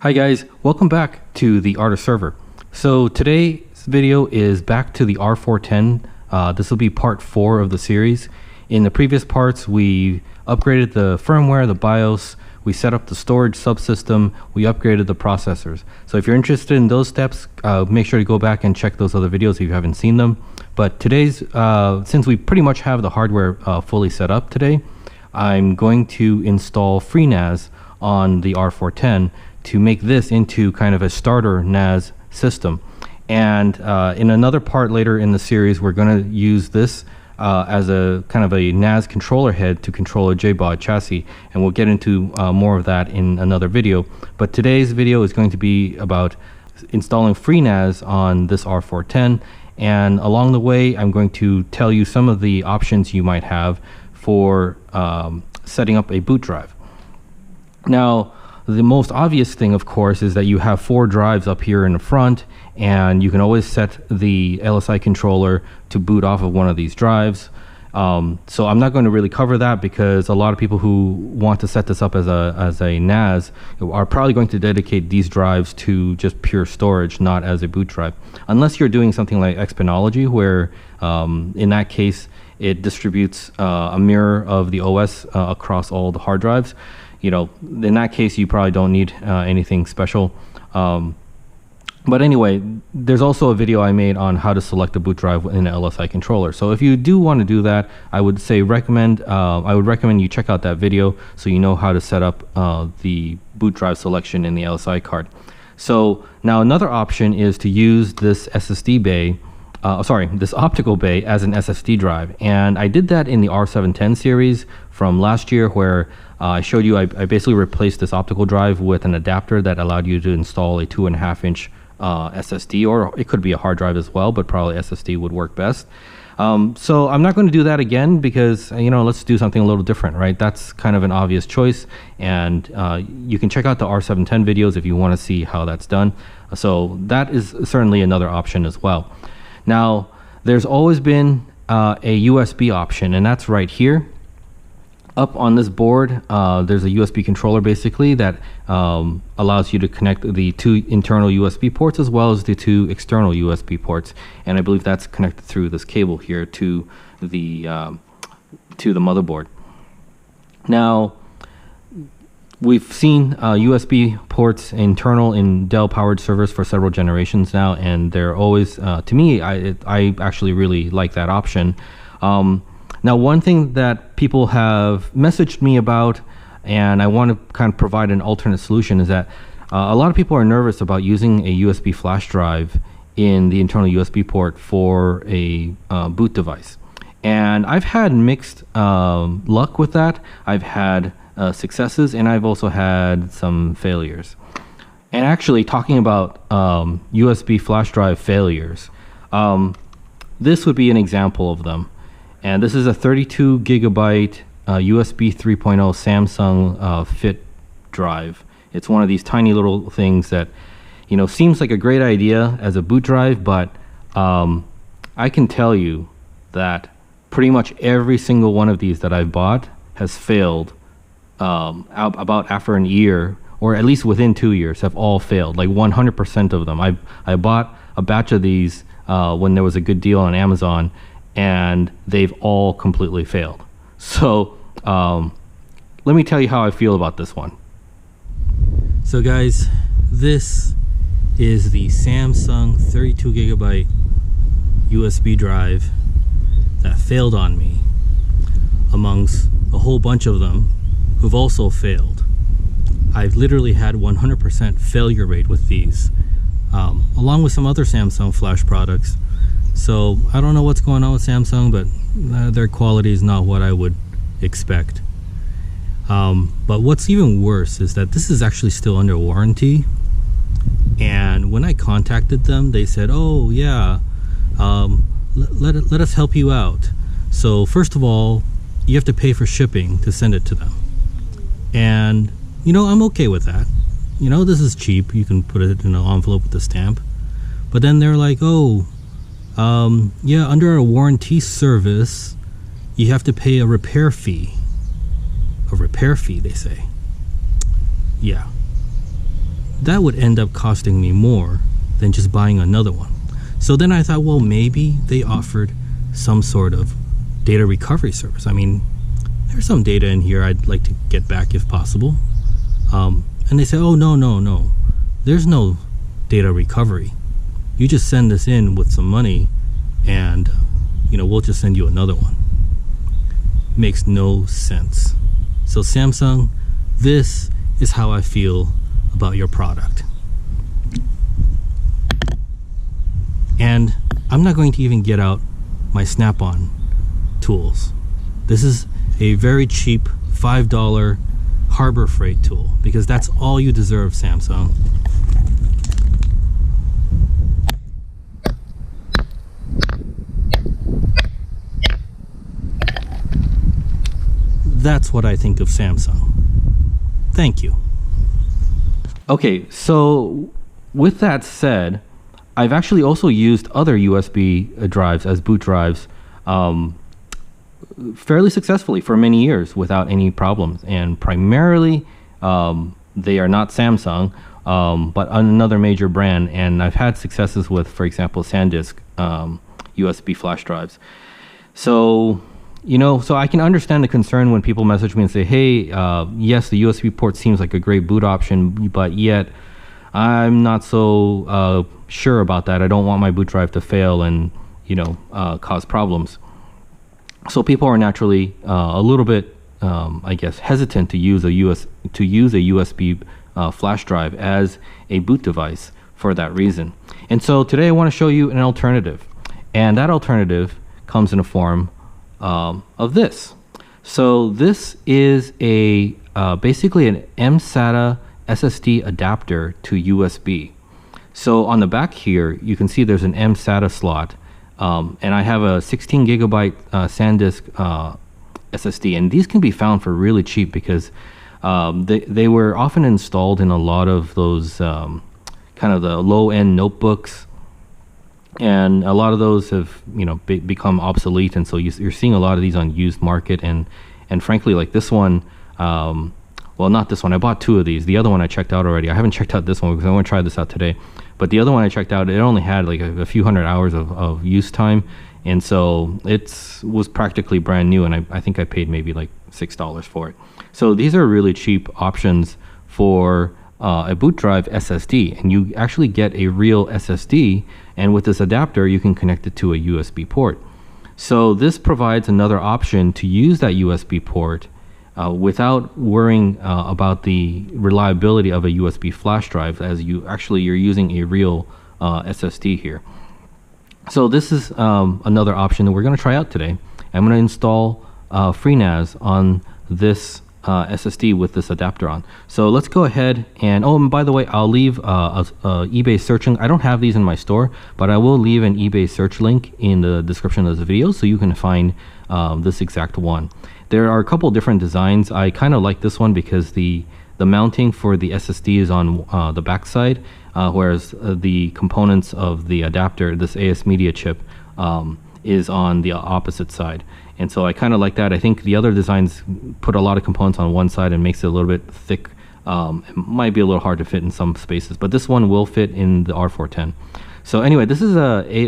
Hi guys, welcome back to the Art of Server. So today's video is back to the R410. This will be part 4 of the series. In the previous parts, we upgraded the firmware, the BIOS, we set up the storage subsystem, we upgraded the processors. So if you're interested in those steps, make sure to go back and check those other videos if you haven't seen them. But today's, since we pretty much have the hardware fully set up today, I'm going to install FreeNAS on the R410 to make this into kind of a starter NAS system. And in another part later in the series, we're going to use this as a kind of a NAS controller head to control a JBOD chassis, and we'll get into more of that in another video. But today's video is going to be about installing FreeNAS on this R410, and along the way I'm going to tell you some of the options you might have for setting up a boot drive. Now, the most obvious thing, of course, is that you have 4 drives up here in the front, and you can always set the LSI controller to boot off of one of these drives. So I'm not going to really cover that because a lot of people who want to set this up as a NAS are probably going to dedicate these drives to just pure storage, not as a boot drive. Unless you're doing something like Exponology, where in that case it distributes a mirror of the OS across all the hard drives. You know, in that case, you probably don't need anything special. But anyway, there's also a video I made on how to select a boot drive in an LSI controller. So if you do want to do that, I would recommend you check out that video so you know how to set up the boot drive selection in the LSI card. So now another option is to use this SSD bay, this optical bay as an SSD drive. And I did that in the R710 series from last year, where I showed you I basically replaced this optical drive with an adapter that allowed you to install a 2.5-inch SSD, or it could be a hard drive as well, but probably SSD would work best. So I'm not going to do that again because, let's do something a little different, right? That's kind of an obvious choice, and you can check out the R710 videos if you want to see how that's done. So that is certainly another option as well. Now, there's always been a USB option, and that's right here. Up on this board, there's a USB controller basically that allows you to connect the 2 internal USB ports as well as the 2 external USB ports, and I believe that's connected through this cable here to the motherboard. Now, we've seen USB ports internal in Dell PowerEdge servers for several generations now, and they're always, to me, I actually really like that option. Now, one thing that people have messaged me about, and I want to kind of provide an alternate solution, is that a lot of people are nervous about using a USB flash drive in the internal USB port for a boot device. And I've had mixed luck with that. I've had successes, and I've also had some failures. And actually, talking about USB flash drive failures, this would be an example of them. And this is a 32 gigabyte USB 3.0 Samsung Fit drive. It's one of these tiny little things that, seems like a great idea as a boot drive, but I can tell you that pretty much every single one of these that I've bought has failed about after a year, or at least within 2 years, have all failed, like 100% of them. I bought a batch of these when there was a good deal on Amazon, and they've all completely failed. So let me tell you how I feel about this one. So guys, this is the Samsung 32 gigabyte USB drive that failed on me, amongst a whole bunch of them who've also failed. I've literally had 100% failure rate with these, along with some other Samsung flash products. So I don't know what's going on with Samsung, but their quality is not what I would expect. But what's even worse is that this is actually still under warranty. And when I contacted them, they said, "Oh yeah, let us help you out. So first of all, you have to pay for shipping to send it to them." And I'm okay with that. This is cheap. You can put it in an envelope with a stamp. But then they're like, "Oh, yeah, under a warranty service, you have to pay a repair fee." A repair fee, they say. Yeah. that would end up costing me more than just buying another one. So then I thought, well, maybe they offered some sort of data recovery service. I mean, there's some data in here I'd like to get back if possible. And they said, oh, no. There's no data recovery. You just send this in with some money and, we'll just send you another one. Makes no sense. So Samsung, this is how I feel about your product. And I'm not going to even get out my Snap-on tools. This is a very cheap $5 Harbor Freight tool, because that's all you deserve, Samsung. That's what I think of Samsung. Thank you. Okay, so with that said, I've actually also used other USB drives as boot drives fairly successfully for many years without any problems. And primarily, they are not Samsung, but another major brand. And I've had successes with, for example, SanDisk USB flash drives. So, so I can understand the concern when people message me and say, hey, yes, the USB port seems like a great boot option, but yet I'm not so sure about that. I don't want my boot drive to fail and, cause problems. So people are naturally a little bit, I guess, hesitant to use a USB flash drive as a boot device for that reason. And so today I want to show you an alternative, and that alternative comes in a form of this. So this is a basically an mSATA SSD adapter to USB. So on the back here, you can see there's an mSATA slot, and I have a 16 gigabyte SanDisk SSD, and these can be found for really cheap because they were often installed in a lot of those kind of the low-end notebooks, and a lot of those have become obsolete, and so you're seeing a lot of these on used market, and frankly, like this one, well, not this one, I bought two of these. The other one I checked out already. I haven't checked out this one because I want to try this out today, but the other one I checked out, it only had like a few hundred hours of use time, and so it was practically brand new, and I think I paid maybe like $6 for it. So these are really cheap options for a boot drive SSD, and you actually get a real SSD, and with this adapter you can connect it to a USB port. So this provides another option to use that USB port without worrying about the reliability of a USB flash drive, as you're using a real SSD here. So this is another option that we're going to try out today. I'm going to install FreeNAS on this SSD with this adapter on. So let's go ahead and, and by the way, I'll leave a eBay search link. I don't have these in my store, but I will leave an eBay search link in the description of this video so you can find this exact one. There are a couple different designs. I kind of like this one because the mounting for the SSD is on the back side, whereas the components of the adapter, this AS Media chip, is on the opposite side. And so I kind of like that. I think the other designs put a lot of components on one side and makes it a little bit thick. It might be a little hard to fit in some spaces, but this one will fit in the R410. So anyway, this is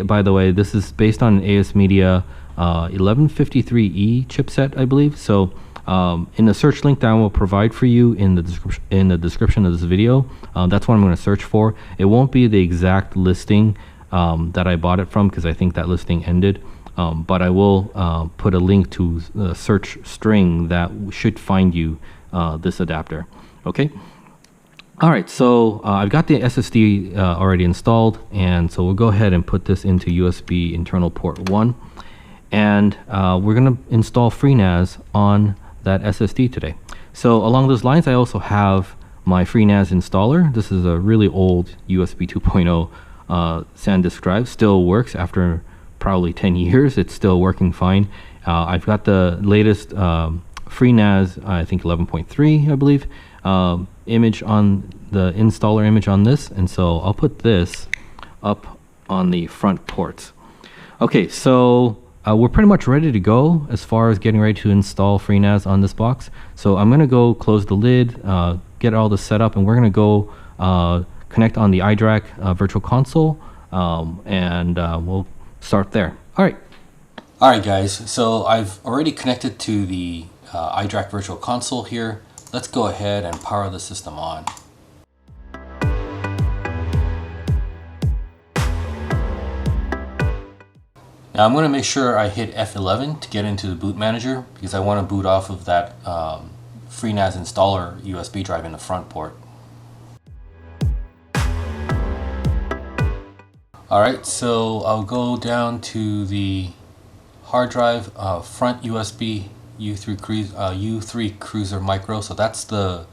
by the way, this is based on AS Media 1153E chipset, I believe. So in the search link that I will provide for you in the description of this video, that's what I'm going to search for. It won't be the exact listing that I bought it from, because I think that listing ended. But I will put a link to the search string that should find you this adapter. Okay. All right. So I've got the SSD already installed, and so we'll go ahead and put this into USB internal port 1, and we're going to install FreeNAS on that SSD today. So along those lines, I also have my FreeNAS installer. This is a really old USB 2.0 SanDisk drive. Still works after probably 10 years. It's still working fine. I've got the latest FreeNAS, I think 11.3, I believe, image on the installer image on this, and so I'll put this up on the front ports. Okay, so we're pretty much ready to go as far as getting ready to install FreeNAS on this box. So I'm going to go close the lid, get all this set up, and we're going to go connect on the iDRAC virtual console, and we'll start there. Alright guys, so I've already connected to the iDRAC virtual console here. Let's go ahead and power the system on. Now I'm going to make sure I hit F11 to get into the boot manager because I want to boot off of that FreeNAS installer USB drive in the front port. Alright, so I'll go down to the hard drive, front USB U3 Cruiser Micro. So that's the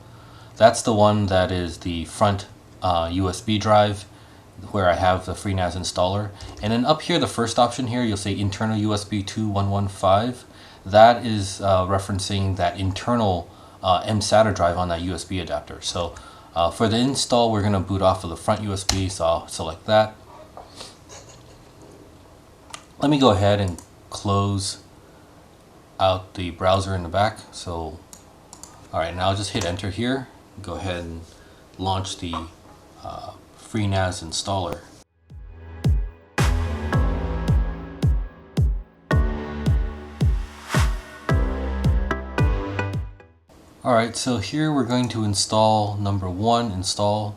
one that is the front USB drive where I have the FreeNAS installer. And then up here, the first option here, you'll say internal USB 2115. That is referencing that internal mSATA drive on that USB adapter. So for the install, we're going to boot off of the front USB, so I'll select that. Let me go ahead and close out the browser in the back. So, alright, now I'll just hit enter here. Go ahead and launch the FreeNAS installer. Alright, so here we're going to install number 1, install,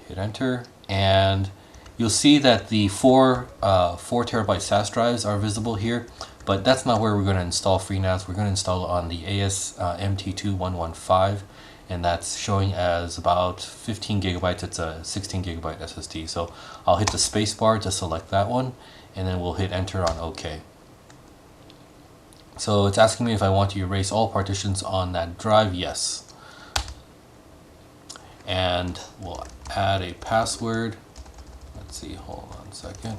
hit enter, and you'll see that the 4 terabyte SAS drives are visible here, but that's not where we're going to install FreeNAS. We're going to install it on the ASMT2115, and that's showing as about 15 gigabytes. It's a 16 gigabyte SSD. So I'll hit the space bar to select that one, and then we'll hit enter on OK. So it's asking me if I want to erase all partitions on that drive. Yes. And we'll add a password. Let's see, hold on a second.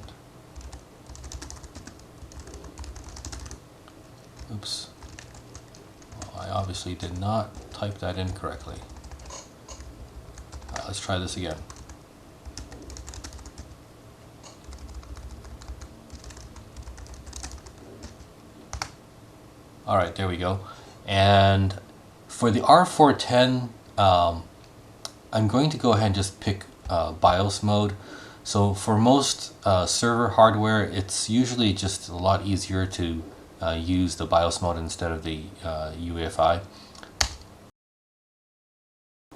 Oops. Well, I obviously did not type that in correctly. Let's try this again. Alright, there we go. And for the R410, I'm going to go ahead and just pick BIOS mode. So for most server hardware, it's usually just a lot easier to use the BIOS mode instead of the UEFI.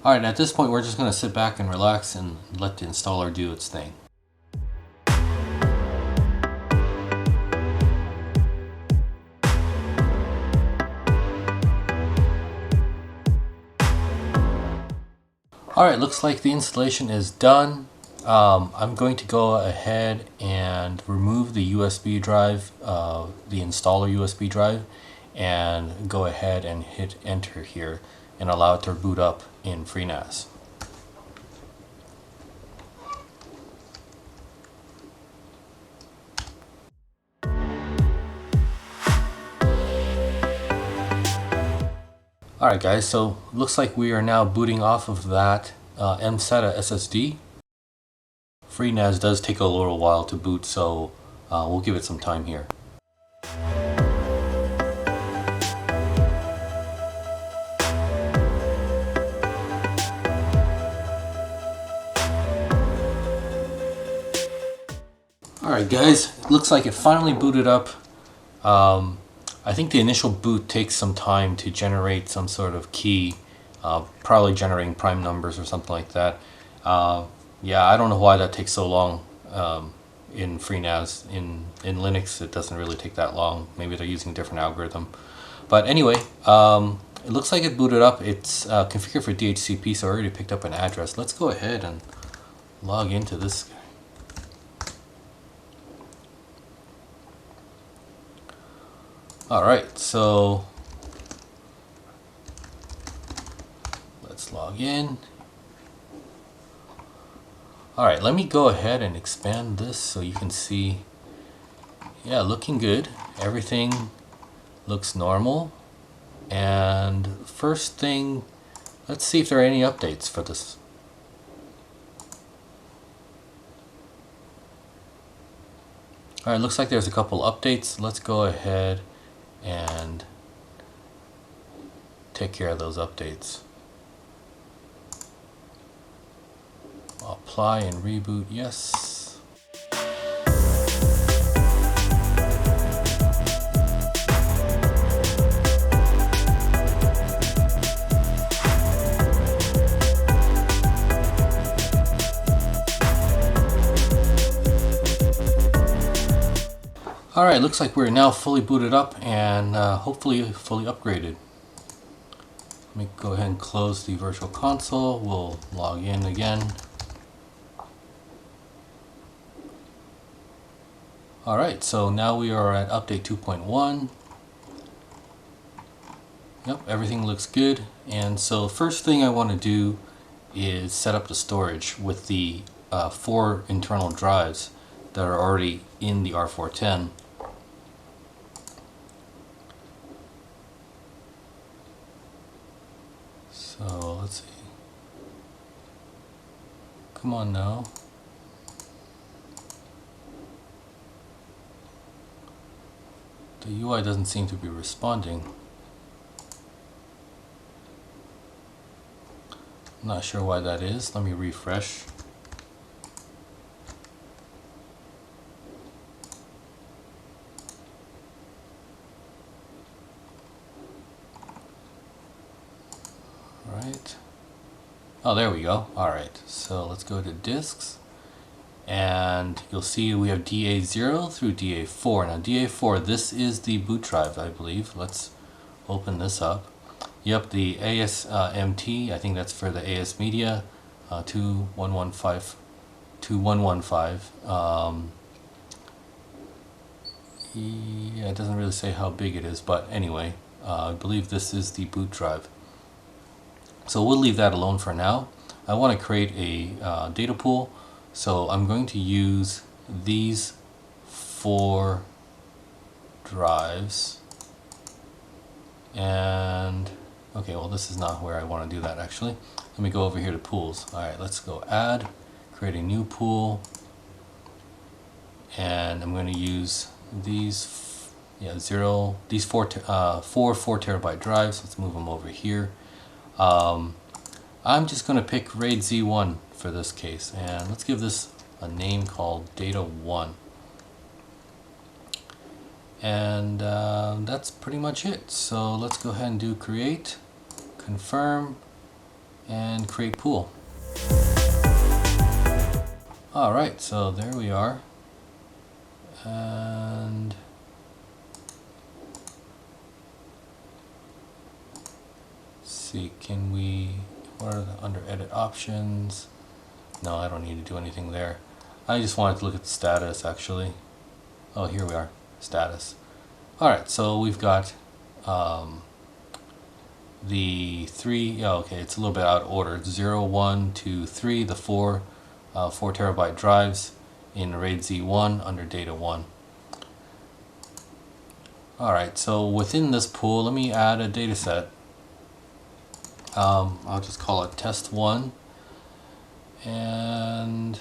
Alright, at this point we're just going to sit back and relax and let the installer do its thing. Alright, looks like the installation is done. I'm going to go ahead and remove the USB drive, the installer USB drive, and go ahead and hit enter here and allow it to boot up in FreeNAS. Alright guys, so looks like we are now booting off of that mSATA SSD. FreeNAS does take a little while to boot, so we'll give it some time here. Alright guys, looks like it finally booted up. I think the initial boot takes some time to generate some sort of key, probably generating prime numbers or something like that. Yeah, I don't know why that takes so long in FreeNAS. In Linux, it doesn't really take that long. Maybe they're using a different algorithm. But anyway, it looks like it booted up. It's configured for DHCP, so I already picked up an address. Let's go ahead and log into this guy. Alright, so let's log in. Alright, let me go ahead and expand this so you can see. Yeah, looking good. Everything looks normal. And first thing, let's see if there are any updates for this. Alright, looks like there's a couple updates. Let's go ahead and take care of those updates. apply and reboot, yes. Alright, looks like we're now fully booted up and hopefully fully upgraded. Let me go ahead and close the virtual console. We'll log in again. Alright, so now we are at update 2.1. Yep, everything looks good. And so first thing I want to do is set up the storage with the 4 internal drives that are already in the R410. So let's see. Come on now. The UI doesn't seem to be responding. I'm not sure why that is. Let me refresh. Right. Oh, there we go. Alright, so let's go to disks, and you'll see we have DA0 through DA4. Now DA4, this is the boot drive, I believe. Let's open this up. Yep, the ASMT, I think that's for the AS Media 2115. Yeah, it doesn't really say how big it is, but anyway, I believe this is the boot drive. So we'll leave that alone for now. I want to create a data pool, so I'm going to use these 4 drives. And okay, well, this is not where I want to do that actually. Let me go over here to pools. Alright, let's go add, create a new pool, and I'm going to use these 4 4-terabyte drives. Let's move them over here. I'm just going to pick RAID Z1 for this case, and let's give this a name called Data 1. And that's pretty much it. So let's go ahead and do create, confirm, and create pool. Alright, so there we are. And see, can we, what are the under edit options? No, I don't need to do anything there. I just wanted to look at the status actually. Oh, here we are, status. Alright, so we've got the 3, okay, it's a little bit out of order. 0, 1, 2, 3, the 4 4-terabyte drives in RAID Z1 under data 1. Alright, so within this pool, let me add a data set. I'll just call it test 1, and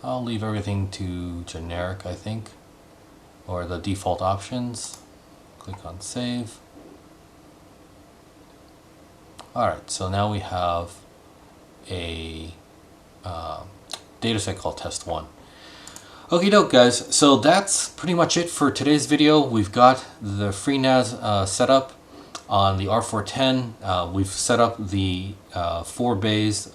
I'll leave everything to generic, I think, or the default options. Click on save. Alright, so now we have a data set called test 1. Okie doke, guys, so that's pretty much it for today's video. We've got the FreeNAS set up on the R410. We've set up the 4 bays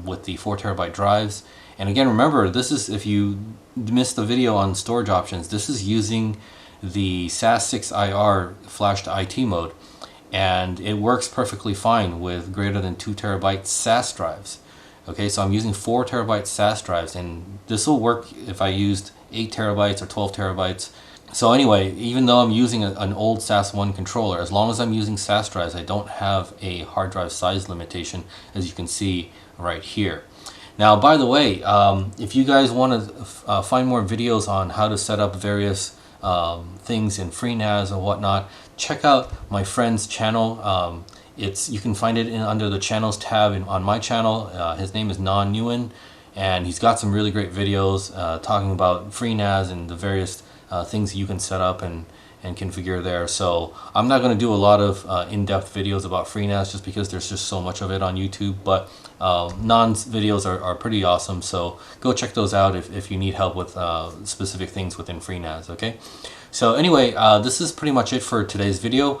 with the 4-terabyte drives. And again, remember, this is, if you missed the video on storage options, this is using the SAS6IR flash to IT mode. And it works perfectly fine with greater than 2 terabyte SAS drives. Okay, so I'm using 4 terabyte SAS drives, and this will work if I used 8 terabytes or 12 terabytes. So anyway, even though I'm using an old SAS1 controller, as long as I'm using SAS drives, I don't have a hard drive size limitation, as you can see right here. Now, by the way, if you guys want to find more videos on how to set up various things in FreeNAS or whatnot, check out my friend's channel. You can find it under the channels tab on my channel. His name is Non Nguyen, and he's got some really great videos talking about FreeNAS and the various things you can set up and and configure there. So I'm not going to do a lot of in-depth videos about FreeNAS just because there's just so much of it on YouTube, but Nan's videos are pretty awesome, so go check those out if you need help with specific things within FreeNAS. Okay, so anyway, this is pretty much it for today's video.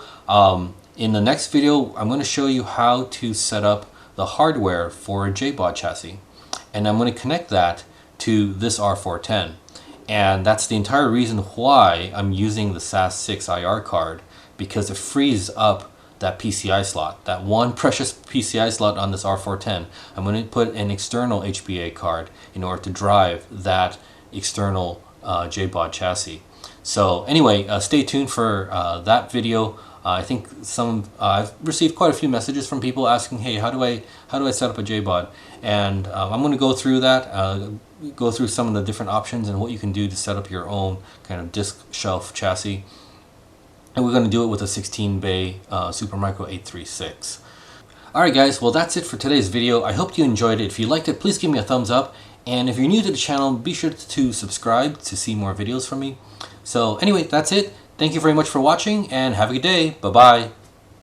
In the next video, I'm going to show you how to set up the hardware for a JBOD chassis, and I'm going to connect that to this R410. And that's the entire reason why I'm using the SAS6 IR card, because it frees up that PCI slot, that one precious PCI slot on this R410. I'm going to put an external HBA card in order to drive that external JBOD chassis. So anyway, stay tuned for that video. I think I've received quite a few messages from people asking, hey, how do I set up a JBOD? And I'm going to go through that, go through some of the different options and what you can do to set up your own kind of disk shelf chassis. And we're going to do it with a 16-bay Supermicro 836. Alright guys, well that's it for today's video. I hope you enjoyed it. If you liked it, please give me a thumbs up. And if you're new to the channel, be sure to subscribe to see more videos from me. So anyway, that's it. Thank you very much for watching and have a good day. Bye-bye.